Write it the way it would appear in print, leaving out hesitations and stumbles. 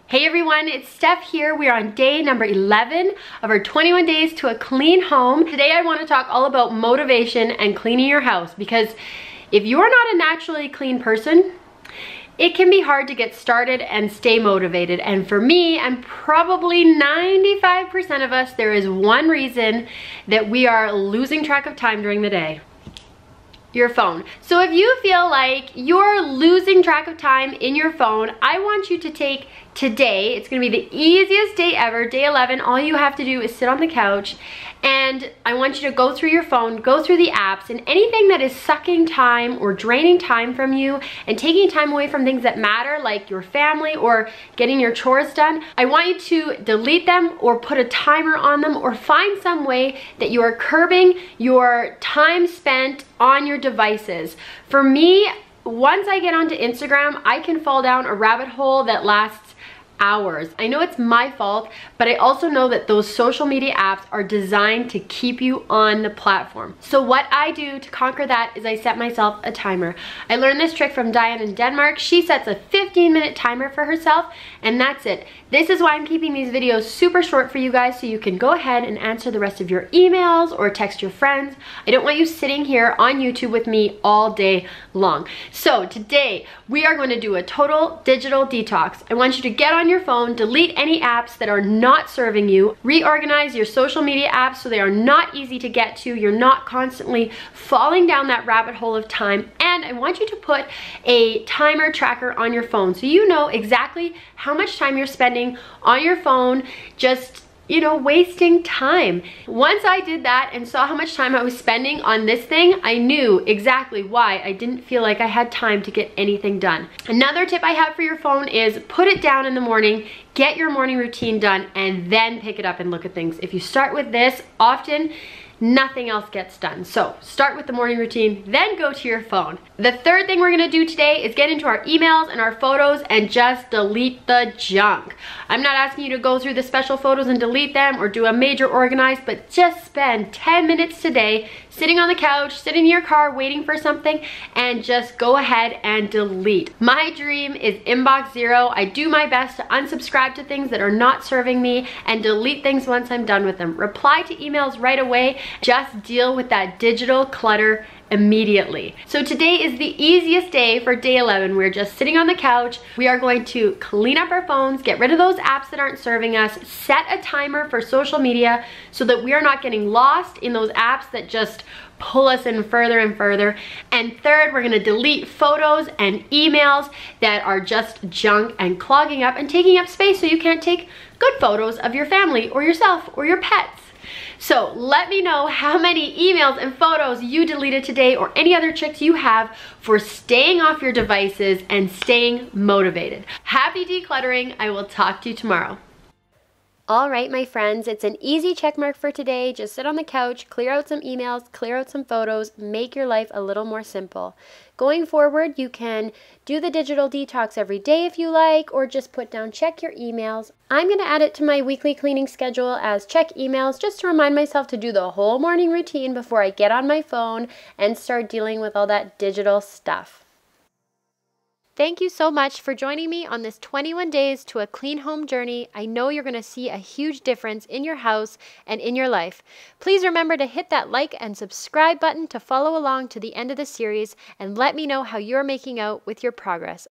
Hey everyone, it's Steph here. We are on day number 11 of our 21 days to a clean home. Today I want to talk all about motivation and cleaning your house, because if you're not a naturally clean person, it can be hard to get started and stay motivated. And for me, and probably 95% of us, there is one reason that we are losing track of time during the day. Your phone. So if you feel like you're losing track of time in your phone, I want you to take today. It's gonna be the easiest day ever, day 11. All you have to do is sit on the couch, and I want you to go through your phone, go through the apps, and anything that is sucking time or draining time from you and taking time away from things that matter, like your family or getting your chores done. I want you to delete them or put a timer on them, or find some way that you are curbing your time spent on your devices. For me, once I get onto Instagram, I can fall down a rabbit hole that lasts hours. I know it's my fault, but I also know that those social media apps are designed to keep you on the platform. So what I do to conquer that is I set myself a timer. I learned this trick from Diane in Denmark. She sets a 15-minute timer for herself, and that's it. This is why I'm keeping these videos super short for you guys, so you can go ahead and answer the rest of your emails or text your friends. I don't want you sitting here on YouTube with me all day long. So today we are going to do a total digital detox. I want you to get on your phone, delete any apps that are not serving you, reorganize your social media apps so they are not easy to get to, you're not constantly falling down that rabbit hole of time, and I want you to put a timer tracker on your phone so you know exactly how much time you're spending on your phone, just wasting time. Once I did that and saw how much time I was spending on this thing, I knew exactly why I didn't feel like I had time to get anything done. Another tip I have for your phone is put it down in the morning, get your morning routine done, and then pick it up and look at things. If you start with this, often nothing else gets done. So start with the morning routine, then go to your phone. The third thing we're gonna do today is get into our emails and our photos and just delete the junk. I'm not asking you to go through the special photos and delete them or do a major organize, but just spend 10 minutes today sitting on the couch, sitting in your car waiting for something, and just go ahead and delete. My dream is inbox zero. I do my best to unsubscribe to things that are not serving me and delete things once I'm done with them. Reply to emails right away. Just deal with that digital clutter immediately. So today is the easiest day for day 11. We're just sitting on the couch. We are going to clean up our phones, get rid of those apps that aren't serving us, set a timer for social media so that we are not getting lost in those apps that just pull us in further and further. And third, we're gonna delete photos and emails that are just junk and clogging up and taking up space so you can't take good photos of your family or yourself or your pets. So let me know how many emails and photos you deleted today, or any other tricks you have for staying off your devices and staying motivated. Happy decluttering. I will talk to you tomorrow. All right, my friends, it's an easy check mark for today. Just sit on the couch, clear out some emails, clear out some photos, make your life a little more simple. Going forward, you can do the digital detox every day if you like, or just put down check your emails. I'm going to add it to my weekly cleaning schedule as check emails, just to remind myself to do the whole morning routine before I get on my phone and start dealing with all that digital stuff. Thank you so much for joining me on this 21 days to a clean home journey. I know you're going to see a huge difference in your house and in your life. Please remember to hit that like and subscribe button to follow along to the end of the series, and let me know how you're making out with your progress.